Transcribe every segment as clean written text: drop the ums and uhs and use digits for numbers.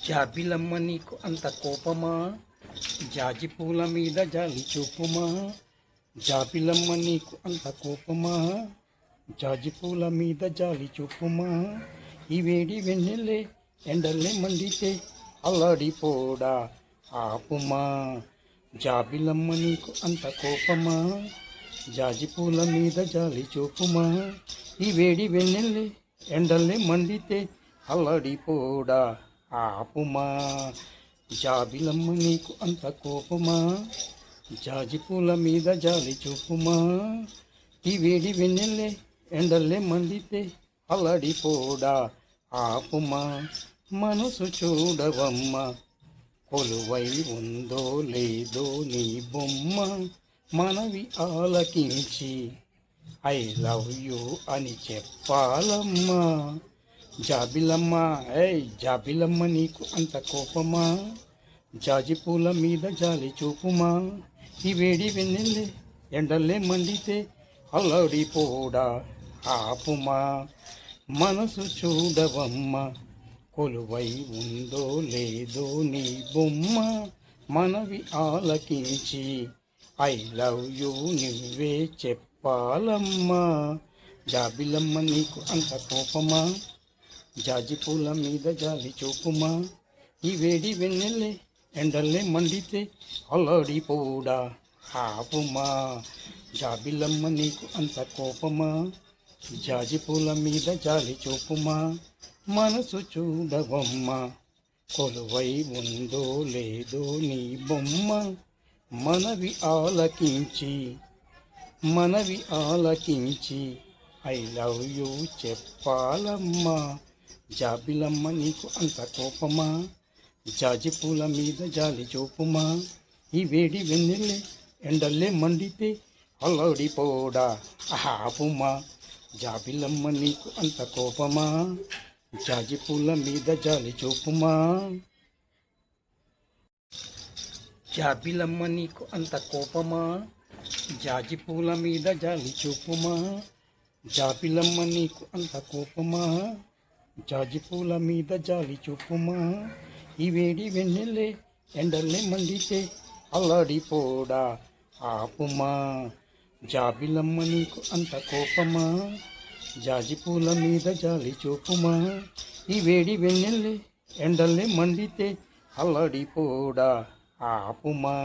జాబిలమ్మ నీకు అంత కోపమా, జాజి పూల మీద జాలి చూపుమా. జాబిలమ్మ నీకు అంత కోపమా, జాజి పూల మీద జాలి చూపుమా. ఈ వేడి వెన్నెల్లే ఎండల్లే మండితే అల్లాడిపోడా ఆపుమా. జాబిలమ్మ నీకు అంత కోపమా, జాజి పూల మీద జాలి చూపుమా. ఈ వేడి వెన్నెల్లే ఎండల్లే మండితే అల్లాడిపోడా ఆపుమా. జాబిలమ్మ నీకు అంత కోపమా, జాజి పూల మీద జాలి చూపుమా. ఈ వేడి వెన్నెల్లే ఎండల్లే మండితే అల్లాడిపోడా ఆపుమా. మనసు చూడవమ్మ, కొలువై ఉందో లేదో నీ బొమ్మ. మనవి ఆలకించి ఐ లవ్ యూ అని చెప్పాలమ్మా. జాబిలమ్మ జాబిలమ్మ నీకు అంత కోపమా, జాజి పూల మీద జాలి చూపుమా. ఈ వేడి వెన్నెల్లే ఎండల్లే మండితే అల్లాడిపోడా ఆపుమా. మనసు చూడవమ్మ, కొలువై ఉందో లేదో నీ బొమ్మ. మనవి ఆలకించి ఐ లవ్ యూ నువ్వే చెప్పాలమ్మా. జాబిలమ్మ నీకు అంత కోపమా, జాజి పూల మీద జాలి చూపుమా. ఈ వేడి వెన్నెల్లే ఎండల్లే మండితే అల్లాడిపోడా ఆపుమా. జాబిలమ్మ నీకు అంత కోపమా, జాజి పూల మీద జాలి చూపుమా. మనసు చూడవమ్మ, కొలువై ఉందో లేదో నీ బొమ్మ. మనవి ఆలకించి ఐ లవ్ యూ చెప్పాలమ్మా. జాబిలమ్మ నీకు అంత కోపమా, జాజి పూల మీద జాలి చూపుమా. ఈ వేడి వెన్నెల్లే ఎండల్లే మండితే అల్లాడిపోడా ఆపుమా. జాబిలమ్మ నీకు అంత కోపమా, జాజి పూల మీద జాలి చూపుమా. జాబిలమ్మ నీకు అంత కోపమా, జాజి పూల మీద జాలి చూపుమా. జాబిలమ్మ నీకు అంత కోపమా, జాజి పూల మీద జాలి చూపుమా. ఈ వేడి వెన్నెల్లే ఎండల్లే మండితే అల్లాడిపోడా ఆపుమా. జాబిలమ్మ నీకు అంత కోపమా, జాజి పూల మీద జాలి చూపుమా. ఈ వేడి వెన్నెల్లే ఎండల్లే మండితే అల్లాడిపోడా ఆపుమా.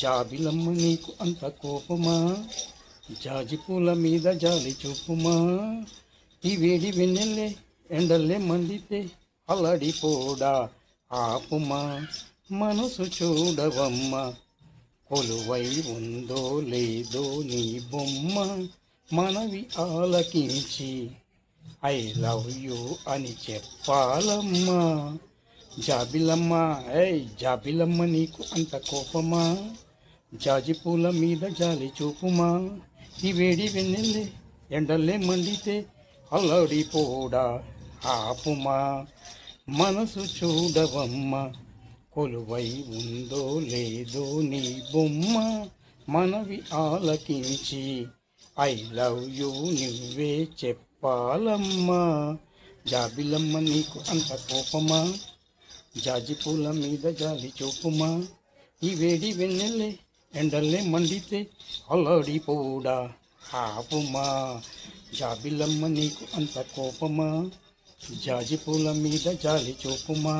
జాబిలమ్మ నీకు అంత కోపమా, జాజి పూల మీద జాలి చూపుమా. ఈ వేడి వెన్నెల్లే ఎండల్లే మండితే అల్లాడిపోడా ఆపుమా. మనసు చూడవమ్మ, కొలువై ఉందో లేదో నీ బొమ్మ. మనవి ఆలకించి ఐ లవ్ యూ అని చెప్పాలమ్మా. జాబిలమ్మ జాబిలమ్మ నీకు అంత కోపమా, జాజి పూల మీద జాలి చూపుమా. ఈ వేడి వెన్నెల్లే ఎండల్లే మండితే అల్లాడిపోడా ఆపుమా. మనసు చూడవమ్మ, కొలువై ఉందో లేదో నీ బొమ్మ. మనవి ఆలకించి ఐ లవ్ యూ నువ్వే చెప్పాలమ్మా. జాబిలమ్మ నీకు అంత కోపమా, జాజి పూల మీద జాలి చూపుమా. ఈ వేడి వెన్నెల్లే ఎండల్లే మండితే అల్లాడిపోడా ఆపుమా. జాబిలమ్మ నీకు అంత కోపమా, జాజి పూల మీద జాలి చూపుమా.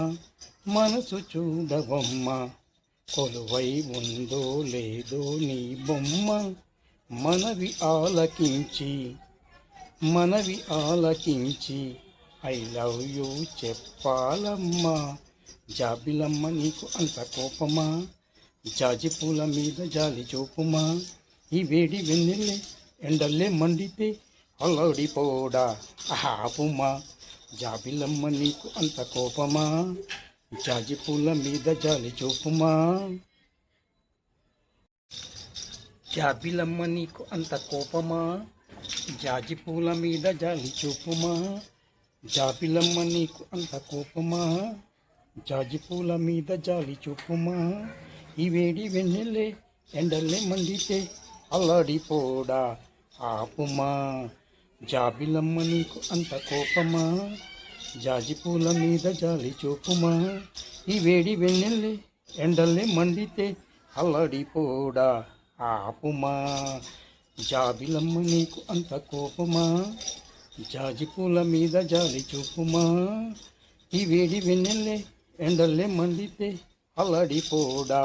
మనసు చూడవమ్మ, కొలువై ఉందో లేదో నీ బొమ్మ. మనవి ఆలకించి ఐ లవ్ యూ చెప్పాలమ్మా. జాబిలమ్మ నీకు అంత కోపమా, జాజి పూల మీద జాలి చూపుమా. ఈ వేడి వెన్నెల్లే ఎండల్లే మండితే అల్లాడిపోడా ఆపుమా. జాబిలమ్మ నీకు అంత కోపమా, జాజి పూల మీద జాలి చూపుమా. జాబిలమ్మ నీకు అంత కోపమా, జాజి పూల మీద జాలి చూపుమా. జాబిలమ్మ నీకు అంత కోపమా, జాజి పూల మీద జాలి చూపుమా. ఈ వేడి వెన్నెల్లే ఎండల్లే మండితే అల్లాడిపోడా ఆపుమా. జాబిలమ్మ నీకు అంత కోపమా, జాజి పూల మీద జాలి చూపుమా ఈ వేడి వెన్నెల్లే ఎండల్లే మండితే అల్లడిపోడా ఆపుమా జాబిలమ్మ నీకు అంత కోపమా జాజి పూల మీద జాలి చూపుమా ఈ వేడి వెన్నెల్లే ఎండల్లే మండితే అల్లడిపోడా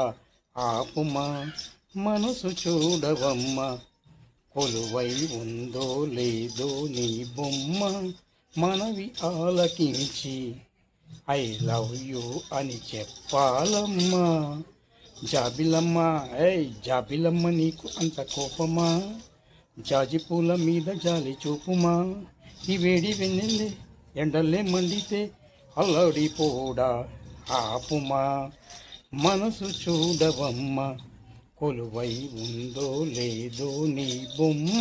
ఆపుమా మనసు చూడవమ్మ కొలువై ఉందో లేదో నీ బొమ్మ మనవి ఆలకించి ఐ లవ్ యూ అని చెప్పాలమ్మా జాబిలమ్మ జాబిలమ్మ నీకు అంత కోపమా జాజి పూల మీద జాలి చూపుమా ఈ వేడి వెన్నెల్లే ఎండల్లే మండితే అల్లడిపోడా ఆపుమా మనసు చూడవమ్మ కొలువై ఉందో లేదో నీ బొమ్మ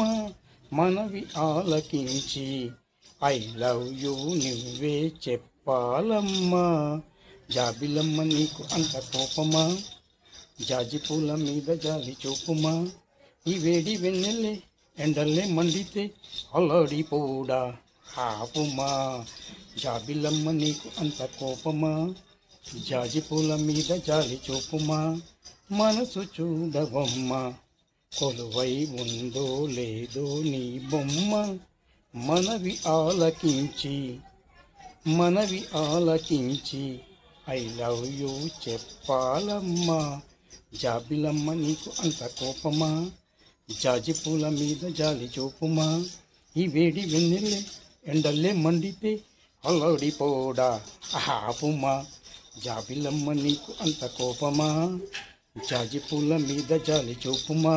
మనవి ఆలకించి ఐ లవ్ యూ నువ్వే చెప్పాలమ్మా జాబిలమ్మ నీకు అంత కోపమా జాజి పూల మీద జాలి చూపుమా ఈ వేడి వెన్నెల్లే ఎండల్లే మండితే అల్లడిపోడా ఆపుమా జాబిలమ్మ నీకు అంత కోపమా జాజి పూల మీద జాలి చూపుమా మనసు చూడవమ్మ కొలువై ఉందో లేదో నీ బొమ్మ మనవి ఆలకించి ఐ లవ్ యూ చెప్పాలమ్మా జాబిలమ్మ నీకు అంత కోపమా జాజి పూల మీద జాలి చూపుమా ఈ వేడి వెన్నెల్లే ఎండల్లే మండితే అల్లడిపోడా ఆపుమా జాబిలమ్మ నీకు అంత కోపమా జాజి పూల మీద జాలి చూపుమా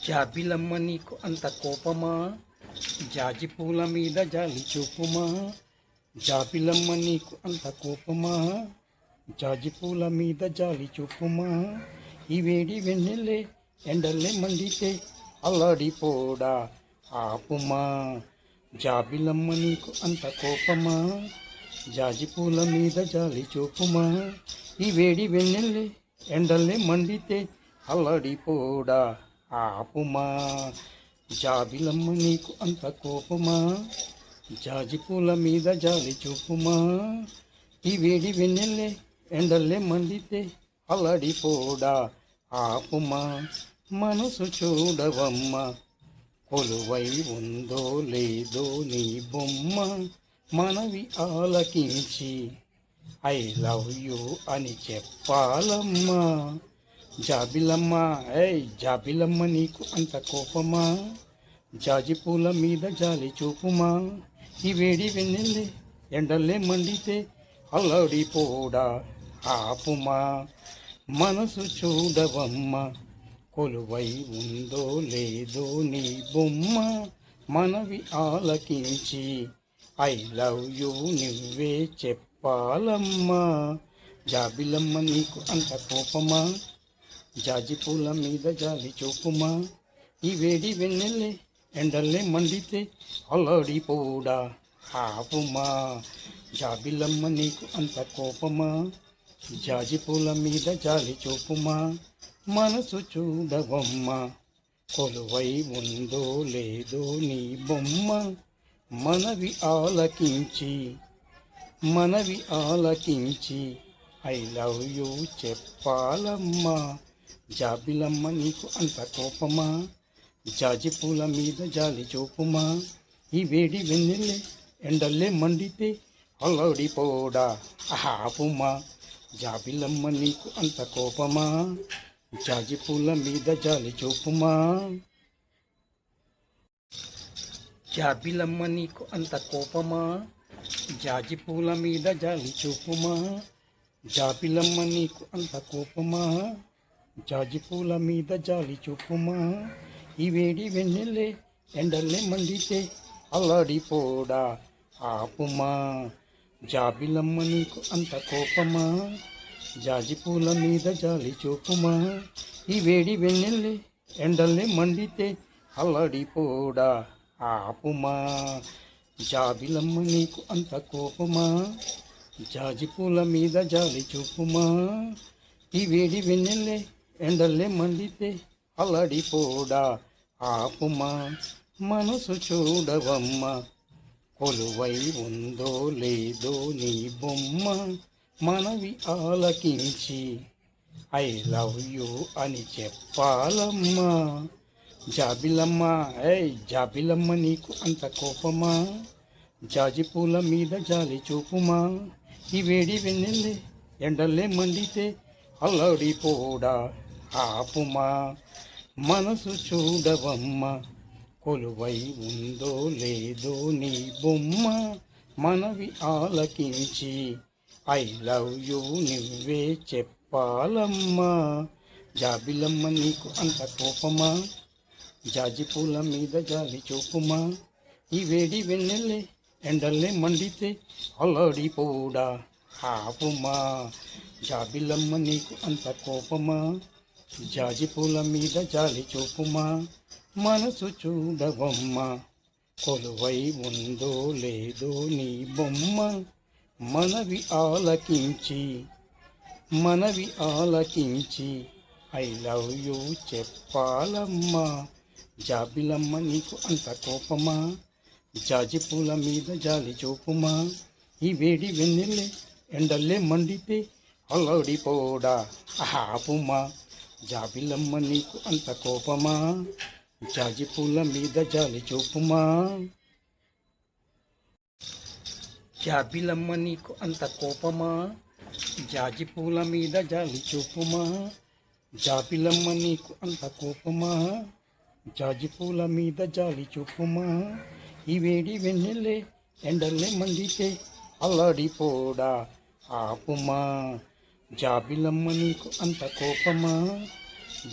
జాబిలమ్మ నీకు అంత కోపమా జాజి పూల మీద జాలి చూపుమా జాబిలమ్మ నీకు అంత కోపమా జాజి పూల మీద జాలి చూపుమా ఈ వేడి వెన్నెల్లే ఎండల్లే మండితే అల్లడిపోడా ఆపుమా జాబిలమ్మ నీకు అంత కోపమా జాజి పూల మీద జాలి చూపుమా ఈ వేడి వెన్నెల్లే ఎండల్లే మండితే అల్లడిపోడా ఆపుమా జాబిలమ్మ నీకు అంత కోపమా జాజి పూల మీద జాలి చూపుమా ఈ వేడి వెన్నెల్లే ఎండల్లే మండితే అల్లడిపోడా ఆపుమా మనసు చూడవమ్మ కొలువై ఉందో లేదో నీ బొమ్మ మనవి ఆలకించి ఐ లవ్ యూ అని చెప్పాలమ్మా జాబిలమ్మ జాబిలమ్మ నీకు అంత కోపమా జాజి పూల మీద జాలి చూపుమా ఈ వేడి వెన్నెల్లే ఎండల్లే మండితే అల్లడిపోడా ఆపుమా మనసు చూడవమ్మ కొలువై ఉందో లేదో నీ బొమ్మ మనవి ఆలకించి ఐ లవ్ యూ నువ్వే చెప్పాలమ్మా జాబిలమ్మ నీకు అంత కోపమా జాజి పూల మీద జాలి చూపుమా ఈ వేడి వెన్నెల్లే ఎండల్లే మండితే అల్లడిపోడా ఆపుమా జాబిలమ్మ నీకు అంత కోపమా జాజి పూల మీద జాలి చూపుమా మనసు చూడవమ్మ కొలువై ఉందో లేదో నీ బొమ్మ మనవి ఆలకించి ఐ లవ్ యూ చెప్పాలమ్మా జాబిలమ్మ నీకు అంత కోపమా జాజి పూల మీద జాలి చూపుమా ఈ వేడి వెన్నెల్లే ఎండల్లే మండితే అల్లడిపోడా ఆపుమా జాబిలమ్మ నీకు అంత కోపమా జాజి పూల మీద జాలి చూపుమా జాబిలమ్మ నీకు అంత కోపమా జాజి పూల మీద జాలి చూపుమా జాబిలమ్మ నీకు అంత కోపమా జాజి పూల మీద జాలి చూపుమా ఈ వేడి వెన్నెల్లే ఎండల్లే మండితే అల్లడిపోడా ఆపుమా జాబిలమ్మ నీకు అంత కోపమా జాజి పూల మీద జాలి చూపుమా ఈ వేడి వెన్నెల్లే ఎండల్లే మండితే అల్లడిపోడా ఆపుమా జాబిలమ్మ నీకు అంత కోపమా జాజి పూల మీద జాలి చూపుమా ఈ వేడి వెన్నెల్లే ఎండల్లే మండితే అల్లడిపోడా ఆపుమా మనసు చూడవమ్మ కొలువై ఉందో లేదో నీ బొమ్మ మనవి ఆలకించి ఐ లవ్ యూ అని చెప్పాలమ్మా. జాబిలమ్మ ఏయ్ జాబిలమ్మ నీకు అంత కోపమా, జాజి పూల మీద జాలి చూపుమా. ఈ వేడి వెన్నెల్లే ఎండల్లే మండితే అల్లడిపోడా ఆపుమా. మనసు చూడవమ్మ కొలువై ఉందో లేదో నీ బొమ్మ మనవి ఆలకించి ఐ లవ్ యూ నువ్వే చెప్పాలమ్మా. జాబిలమ్మ నీకు అంత కోపమా, జాజి పూల మీద జాలి చూపుమా. ఈ వేడి వెన్నెల్లే ఎండల్లే మండితే అల్లడిపోడా ఆపుమా. జాబిలమ్మ నీకు అంత కోపమా, జాజి పూల మీద జాలి చూపుమా. మనసు చూడవమ్మ కొలువై ఉందో లేదో నీ బొమ్మ మనవి ఆలకించి ఐ లవ్ యూ చెప్పాలమ్మా. జాబిలమ్మ నీకు అంత కోపమా, జాజి పూల మీద జాలి చూపుమా. ఈ వేడి వెన్నెల్లే ఎండల్లే మండితే అల్లడిపోడా ఆపుమా. జాబిలమ్మ నీకు అంత కోపమా, జాజి పూల మీద జాలి చూపుమా. జాబిలమ్మ నీకు అంత కోపమా, జాజి పూల మీద జాలి చూపుమా. జాబిలమ్మ నీకు అంత కోపమా, జాజి పూల మీద జాలి చూపుమా. ఈ వేడి వెన్నెల్లే ఎండల్లే మండితే అల్లడిపోడా ఆపుమా. జాబిలమ్మ నీకు అంత కోపమా,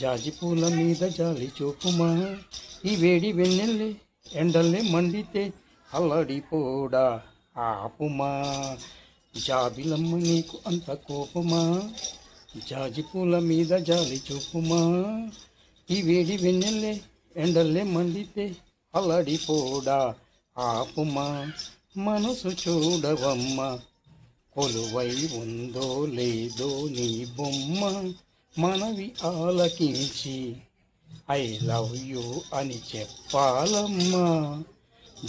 జాజి పూల మీద జాలి చూపుమా. ఈ వేడి వెన్నెల్లే ఎండల్లే మండితే అల్లడిపోడా ఆపుమా. జాబిలమ్మ నీకు అంత కోపమా, జాజి పూల మీద జాలి చూపుమా. ఈ వేడి వెన్నెల్లే ఎండల్లే మండితే అల్లడిపోడా ఆపుమా. మనసు చూడవమ్మ కొలువై ఉందో లేదో నీ బొమ్మ మనవి ఆలకించి ఐ లవ్ యూ అని చెప్పాలమ్మా.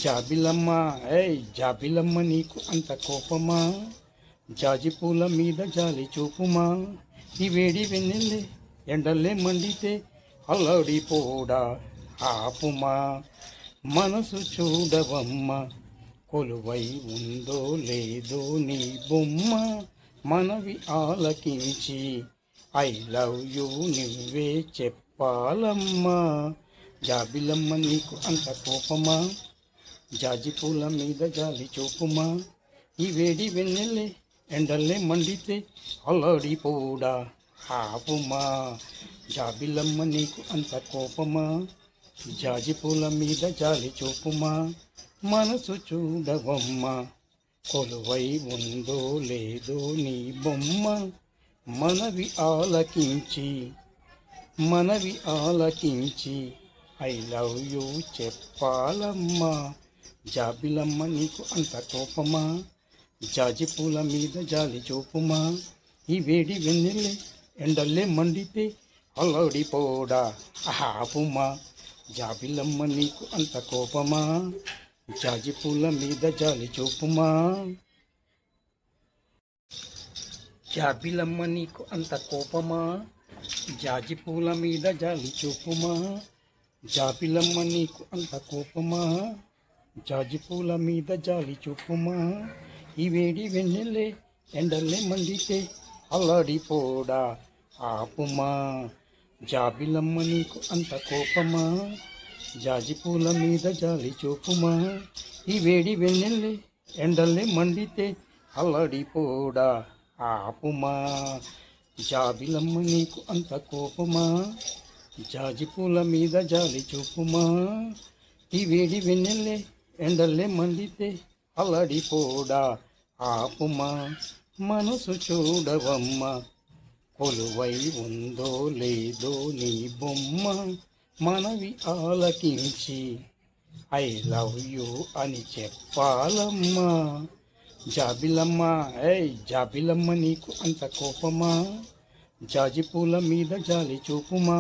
జాబిలమ్మ ఏయ్ జాబిలమ్మ నీకు అంత కోపమా, జాజి పూల మీద జాలి చూపుమా. ఈ వేడి వెన్నెల్లే ఎండల్లే మండితే అల్లడిపోడా ఆపుమా. మనసు చూడవమ్మ కొలువై ఉందో లేదో నీ బొమ్మ మనవి ఆలకించి ఐ లవ్ యూ నువ్వే చెప్పాలమ్మా. జాబిలమ్మ నీకు అంత కోపమా, జాజి పూల మీద జాలి చూపుమా. ఈ వేడి వెన్నెల్లే ఎండల్లే మండితే అల్లడిపోడా ఆపుమా. జాబిలమ్మ నీకు అంత కోపమా, జాజి పూల మీద జాలి చూపుమా. మనసు చూడవమ్మ కొలువై ఉందో లేదో నీ బొమ్మ మనవి ఆలకించి ఐ లవ్ యూ చెప్పాలమ్మా. జాబిలమ్మ నీకు అంత కోపమా, జాజి పూల మీద జాలి చూపుమా. ఈ వేడి వెన్నెల్లే ఎండల్లే మండితే అల్లడిపోడా ఆపుమా. జాబిలమ్మ నీకు అంత కోపమా, జాజి పూల మీద జాలి చూపుమా. జాబిలమ్మ నీకు అంత కోపమా, జాజి పూల మీద జాలి చూపుమా. జాబిలమ్మ నీకు అంత కోపమా, జాజి పూల మీద జాలి చూపుమా. ఈ వేడి వెన్నెల్లే ఎండల్లే మండితే అల్లడిపోడా ఆపుమా. జాబిలమ్మ నీకు అంత కోపమా, జాజి పూల మీద జాలి చూపుమా. ఈ వేడి వెన్నెల్లే ఎండల్లే మండితే అల్లడిపోడా ఆపుమా. జాబిలమ్మ నీకు అంత కోపమా, జాజి పూల మీద జాలి చూపుమా. ఈ వేడి వెన్నెల్లే ఎండల్లే మండితే అల్లడిపోడా ఆపుమా. మనసు చూడవమ్మ కొలువై ఉందో లేదో నీ బొమ్మ మనవి ఆలకించి ఐ లవ్ యూ అని చెప్పాలమ్మా. జాబిలమ్మ ఏయ్ జాబిలమ్మ నీకు అంత కోపమా, జాజి పూల మీద జాలి చూపుమా.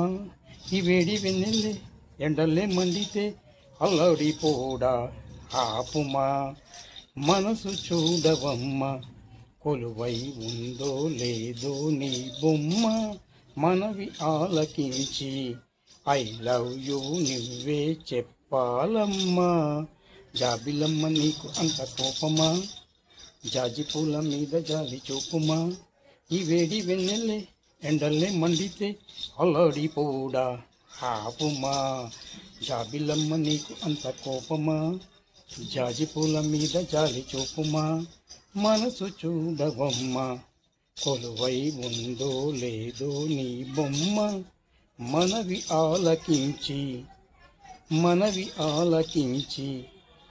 ఈ వేడి వెన్నెల్లే ఎండల్లే మండితే అల్లడిపోడా ఆపుమా. మనసు చూడవమ్మ కొలువై ఉందో లేదో నీ బొమ్మ మనవి ఆలకించి ఐ లవ్ యూ నువ్వే చెప్పాలమ్మా జాబిలమ్మ నీకు అంత కోపమా జాజి పూల మీద జాలి చూపుమా ఈ వేడి వెన్నెల్లే ఎండల్లే మండితే అల్లాడిపోడా ఆపుమా జాబిలమ్మ నీకు అంత కోపమా జాజి పూల మీద జాలి చూపుమా మనసు చూడవమ్మ కొలువై ఉందో లేదో నీ బొమ్మ మనవి ఆలకించి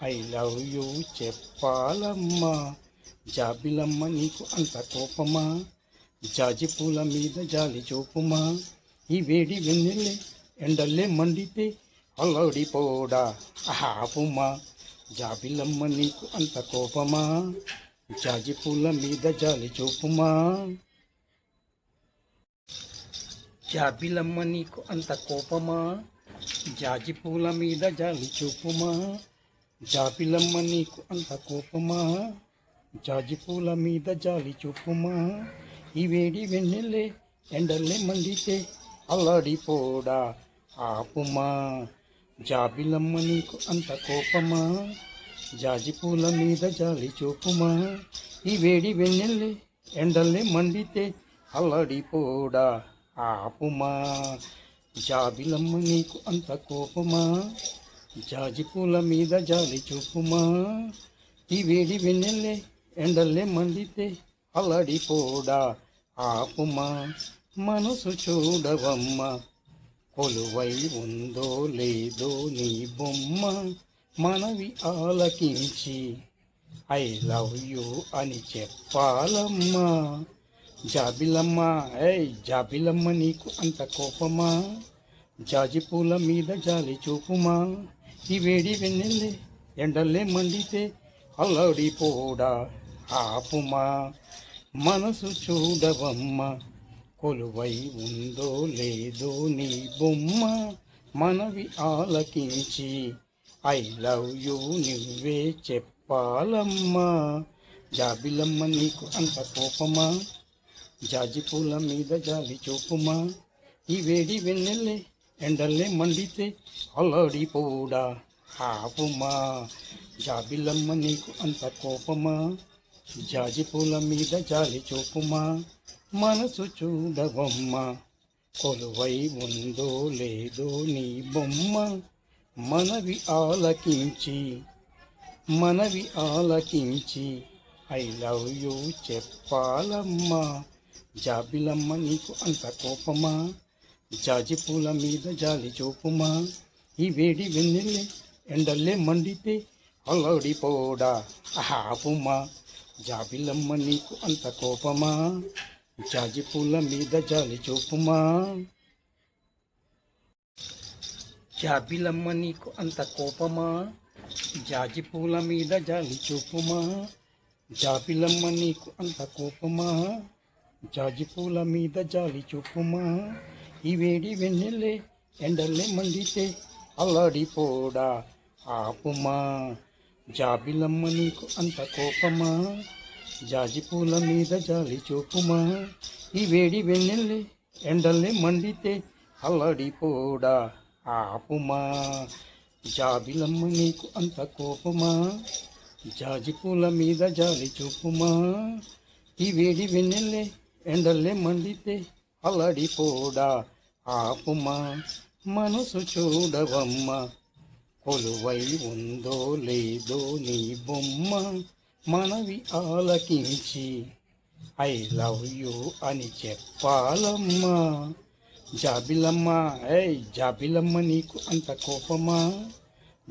ఐ లవ్ యూ చెప్పాలమ్మా జాబిలమ్మ నీకు అంత కోపమా జాజి పూల మీద జాలి చూపుమా ఈ వేడి వెన్నెల్లే ఎండల్లే మండితే అల్లాడిపోడా ఆపుమా జాబిలమ్మ నీకు అంత కోపమా జాజి పూల మీద జాలి చూపుమా జాబిలమ్మ నీకు అంత కోపమా జాజి పూల మీద జాలి చూపుమా జాబిలమ్మ నీకు అంత కోపమా జాజి పూల మీద జాలి చూపుమా ఈ వేడి వెన్నెల్లే ఎండల్లే మండితే అల్లాడిపోడా ఆపుమా జాబిలమ్మ నీకు అంత కోపమా జాజి పూల మీద జాలి చూపుమా ఈ వేడి వెన్నెల్లే ఎండల్లే మండితే అల్లాడిపోడా ఆపుమా జాబిలమ్మ నీకు అంత కోపమా జాజి పూల మీద జాలి చూపుమా ఈ వేడి వెన్నెల్లే ఎండల్లే మండితే అల్లాడిపోడా ఆపుమా మనసు చూడవమ్మ కొలువై ఉందో లేదో నీ బొమ్మ మనవి ఆలకించి ఐ లవ్ యూ అని చెప్పాలమ్మా జాబిలమ్మ జాబిలమ్మ నీకు అంత కోపమా జాజి పూల మీద జాలి చూపుమా ఈ వేడి వెన్నెల్లే ఎండల్లే మండితే అల్లాడిపోడా ఆపుమా మనసు చూడవమ్మ కొలువై ఉందో లేదో నీ బొమ్మ మనవి ఆలకించి ఐ లవ్ యూ నువ్వే చెప్పాలమ్మా జాబిలమ్మ నీకు అంత కోపమా జాజి పూల మీద జాలి చూపుమా ఈ వేడి వెన్నెల్లే ఎండల్లే మండితే అల్లాడిపోడా ఆపుమా జాబిలమ్మ నీకు అంత కోపమా జాజి పూల మీద జాలి చూపుమా మనసు చూడవమ్మ కొలువై ఉందో లేదో నీ బొమ్మ మనవి ఆలకించి ఐ లవ్ యూ చెప్పాలమ్మా జాబిలమ్మ నీకు అంత కోపమా జాజి పూల మీద జాలి చూపుమా ఈ వేడి వెన్నెల్లే ఎండల్లే మండితే అల్లాడిపోడా ఆపుమా జాబిలమ్మ నీకు అంత కోపమా జాజి పూల మీద జాలి చూపుమా జాబిలమ్మ నీకు అంత కోపమా జాజి పూల మీద జాలి చూపుమా జాబిలమ్మ నీకు అంత కోపమా జాజి పూల మీద జాలి చూపుమా ఈ వేడి వెన్నెల్లే ఎండల్లే మండితే అల్లాడిపోడా ఆపుమా జాబిలమ్మ నీకు అంత కోపమా జాజి పూల మీద జాలి చూపుమా ఈ వేడి వెన్నెల్లే ఎండల్లే మండితే అల్లాడిపోడా ఆపుమా జాబిలమ్మ నీకు అంత కోపమా జాజి పూల మీద జాలి చూపుమా ఈ వేడి వెన్నెల్లే ఎండల్లే మండితే అల్లాడిపోడా ఆపుమా మనసు చూడవమ్మ కొలువై ఉందో లేదో నీ బొమ్మ మనవి ఆలకించి ఐ లవ్ యూ అని చెప్పాలమ్మా జాబిలమ్మ జాబిలమ్మ నీకు అంత కోపమా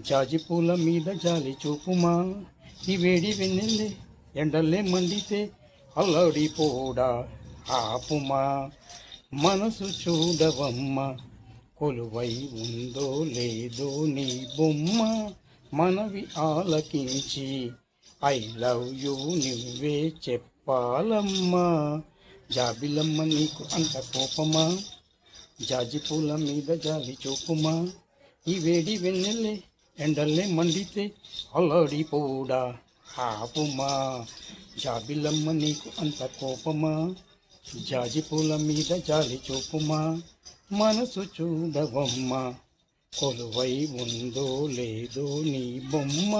జాజి పూల మీద జాలి చూపుమా ఈ వేడి వెన్నెల్లే ఎండల్లే మండితే అల్లాడిపోడా ఆపుమా మనసు చూడవమ్మ కొలువై ఉందో లేదో నీ బొమ్మ మనవి ఆలకించి ఐ లవ్ యూ నువ్వే చెప్పాలమ్మా జాబిలమ్మ నీకు అంత కోపమా జాజి పూల మీద జాలి చూపుమా ఈ వేడి వెన్నెల్లే ఎండల్లే మండితే అల్లాడిపోడా ఆపుమా జాబిలమ్మ నీకు అంత కోపమా జాజి పూల మీద జాలి చూపుమా మనసు చూడవమ్మ కొలువై ఉందో లేదో నీ బొమ్మ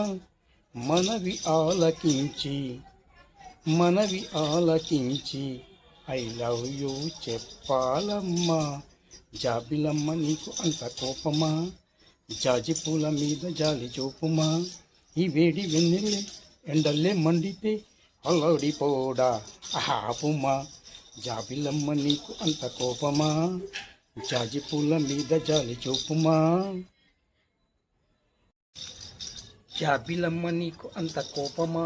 మనవి ఆలకించి ఐ లవ్ యూ చెప్పాలమ్మా జాబిలమ్మ నీకు అంత కోపమా జాజి పూల మీద జాలి చూపుమా ఈ వేడి వెన్నెల్లే ఎండల్లే మండితే అల్లాడిపోడా ఆపుమా జాబిలమ్మ నీకు అంత కోపమా జాజి పూల మీద జాలి చూపుమా జాబిలమ్మ నీకు అంత కోపమా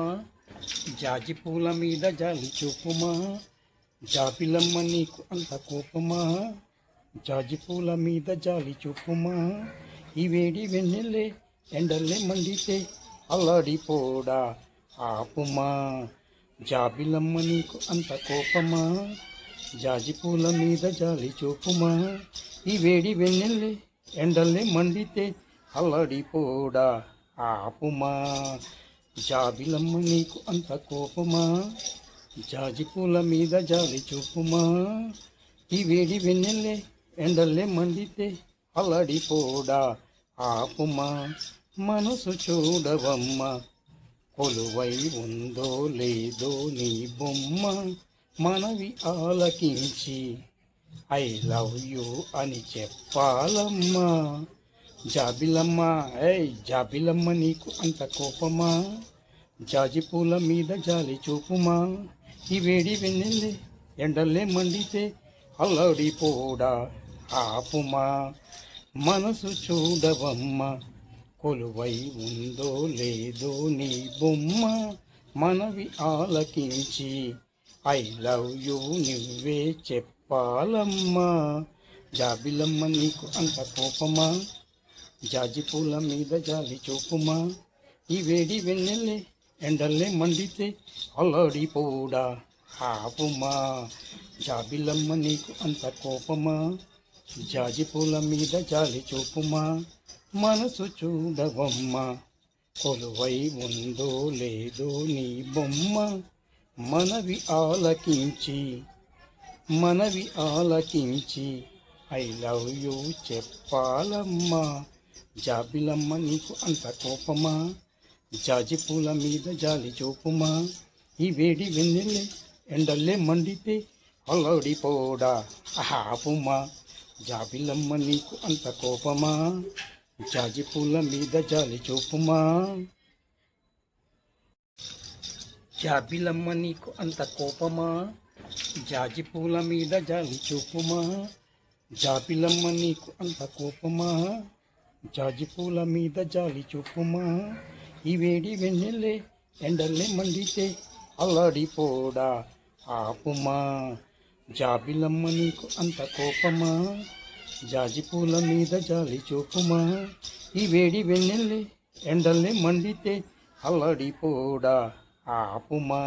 జాజి పూల మీద జాలి చూపుమా జాబిలమ్మ నీకు అంత కోపమా జాజి పూల మీద జాలి చూపుమా ఈ వేడి వెన్నెల్లే ఎండల్లే మండితే అల్లాడిపోడా ఆపుమా జాబిలమ్మ నీకు అంత కోపమా జాజి పూల మీద జాలి చూపుమా ఈ వేడి వెన్నెల్లే ఎండల్లే మండితే అల్లాడిపోడా ఆపుమా జాబిలమ్మ నీకు అంత కోపమా జాజి పూల మీద జాలి చూపుమా ఈ వేడి వెన్నెల్లే ఎండల్లే మండితే అల్లాడిపోడా ఆపుమా మనసు చూడవమ్మ కొలువై ఉందో లేదో నీ బొమ్మ మనవి ఆలకించి ఐ లవ్ యూ అని చెప్పాలమ్మా జాబిలమ్మ జాబిలమ్మ నీకు అంత కోపమా జాజి పూల మీద జాలి చూపుమా ఈ వేడి వెన్నెల్లే ఎండల్లే మండితే అల్లాడిపోడా ఆపుమా మనసు చూడవమ్మ కొలువై ఉందో లేదో నీ బొమ్మ మనవి ఆలకించి ఐ లవ్ యూ నువ్వే చెప్పాలమ్మా జాబిలమ్మ నీకు అంత కోపమా జాజి పూల మీద జాలి చూపుమా ఈ వేడి వెన్నెల్లే ఎండల్లే మండితే అల్లాడిపోడా ఆపుమా జాబిలమ్మ నీకు అంత కోపమా జాజి పూల మీద జాలి చూపుమా మనసు చూడవమ్మ కొలువై ఉందో లేదో నీ బొమ్మ మనవి ఆలకించి ఐ లవ్ యూ చెప్పాలమ్మా జాబిలమ్మ నీకు అంత కోపమా జాజి పూల మీద జాలి చూపుమా ఈ వేడి వెన్నెల్లే ఎండల్లే మండితే అల్లాడిపోడా ఆపుమా జాబిలమ్మ నీకు అంత కోపమా జాజి పూల మీద జాలి చూపుమా జాబిలమ్మ నీకు అంత కోపమా జాజి పూల మీద జాలి చూపుమా జాబిలమ్మ నీకు అంత కోపమా జాజి పూల మీద జాలి చూపుమా ఈ వేడి వెన్నెల్లే ఎండల్లే మండితే అల్లాడిపోడా ఆపుమా జాబిలమ్మ నీకు అంత కోపమా జాజి పూల మీద జాలి చూపుమా ఈ వేడి వెన్నెల్లే ఎండల్లే మండితే అల్లాడిపోడా ఆపుమా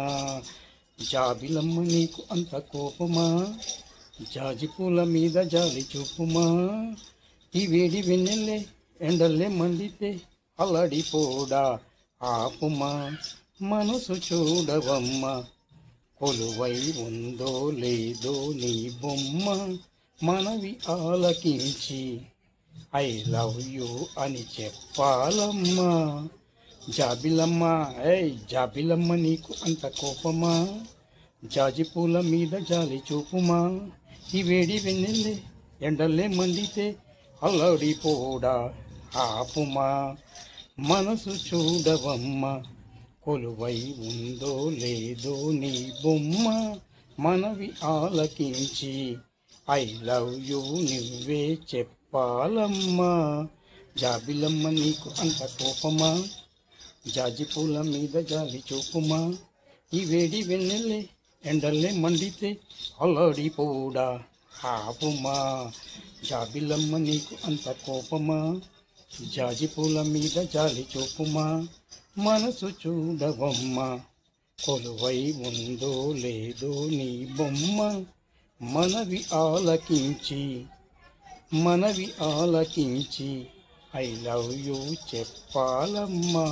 జాబిలమ్మ నీకు అంత కోపమా జాజి పూల మీద జాలి చూపుమా ఈ వేడి వెన్నెల్లే ఎండల్లే మండితే అల్లాడిపోడా ఆపుమా మనసు చూడవమ్మ కొలువై ఉందో లేదో నీ బొమ్మ మనవి ఆలకించి ఐ లవ్ యూ అని చెప్పాలమ్మా జాబిలమ్మ జాబిలమ్మ నీకు అంత కోపమా జాజి పూల మీద జాలి చూపుమా ఈ వేడి వెన్నెల్లే ఎండల్లే మండితే అల్లాడిపోడా ఆపుమా మనసు చూడవమ్మ కొలువై ఉందో లేదో నీ బొమ్మ మనవి ఆలకించి ఐ లవ్ యూ నువ్వే చెప్పాలమ్మా జాబిలమ్మ నీకు అంత కోపమా జాజి పూల మీద జాలి చూపుమా ఈ వేడి వెన్నెల్లే ఎండల్లే మండితే అల్లాడిపోడా ఆపుమా జాబిలమ్మ నీకు అంత కోపమా జాజి పూల మీద జాలి చూపుమా మనసు చూడవమ్మ కొలువై ఉందో లేదో నీ బొమ్మ మనవి ఆలకించి ఐ లవ్ యూ చెప్పాలమ్మా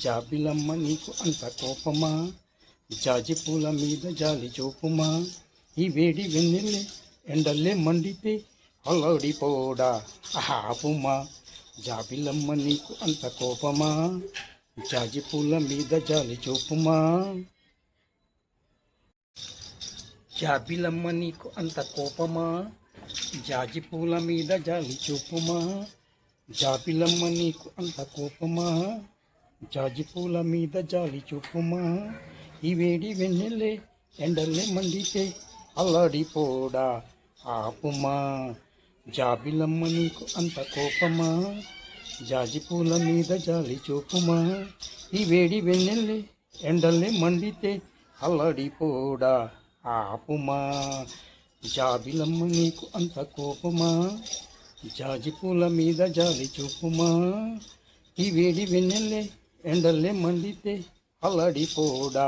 జాబిలమ్మ నీకు అంత కోపమా జాజి పూల మీద జాలి చూపుమా ఈ వేడి వెన్నెల్లే ఎండల్లే మండితే అల్లాడిపోడా ఆపుమా జాబిలమ్మ నీకు అంత కోపమా జాజి పూల మీద జాలి చూపుమా జాబిలమ్మ నీకు అంత కోపమా జాజి పూల మీద జాలి చూపుమా జాబిలమ్మ నీకు అంత కోపమా జాజి పూల మీద జాలి చూపుమా ఈ వేడి వెన్నెల్లే ఎండల్లే మండితే అల్లాడిపోడా ఆపుమా జాబిలమ్మ నీకు అంత కోపమా జాజి పూల మీద జాలి చూపుమా ఈ వేడి వెన్నెల్లే ఎండల్లే మండితే అల్లాడిపోడా ఆపుమా జాబిలమ్మ నీకు అంత కోపమా జాజి పూల మీద జాలి చూపుమా ఈ వేడి వెన్నెల్లే ఎండల్లే మండితే అల్లాడిపోడా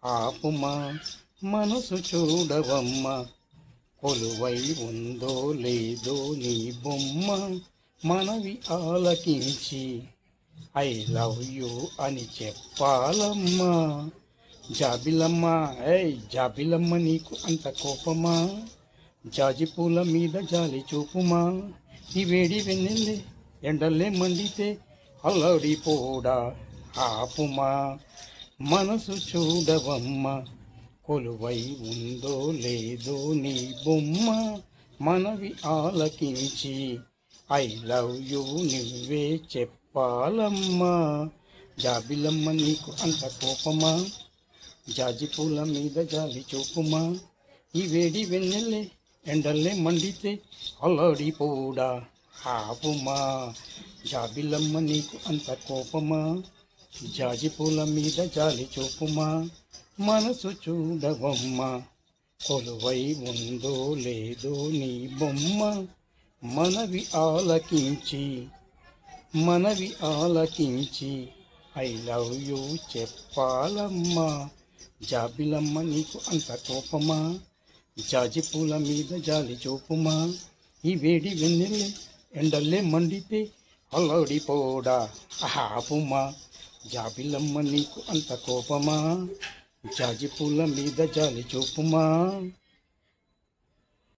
ఆపుమా మనసు చూడవమ్మ కొలువై ఉందో లేదో నీ బొమ్మ మనవి ఆలకించి ఐ లవ్ యూ అని చెప్పాలమ్మా జాబిలమ్మ జాబిలమ్మ నీకు అంత కోపమా జాజి పూల మీద జాలి చూపుమా ఈ వేడి వెన్నెల్లే ఎండల్లే మండితే అల్లాడిపోడా ఆపుమా మనసు చూడవమ్మ కొలువై ఉందో లేదో నీ బొమ్మ మనవి ఆలకించి ఐ లవ్ యూ నువ్వే చెప్పాలమ్మా జాబిలమ్మ నీకు అంత కోపమా జాజి పూల మీద జాలి చూపుమా ఈ వేడి వెన్నెల్లే ఎండల్లే మండితే అల్లాడిపోడా ఆపుమా జాబిలమ్మ నీకు అంత కోపమా జాజి పూల మీద జాలి చూపుమా మనసు చూడవమ్మ కొలువై ఉందో లేదో నీ బొమ్మ మనవి ఆలకించి ఐ లవ్ యూ చెప్పాలమ్మా జాబిలమ్మ నీకు అంత కోపమా జాజి పూల మీద జాలి చూపుమా ఈ వేడి వెన్నెల్లే ఎండల్లే మండితే అల్లాడిపోడా ఆపుమా జాబిలమ్మ నీకు అంత కోపమా జాజి పూల మీద జాలి చూపుమా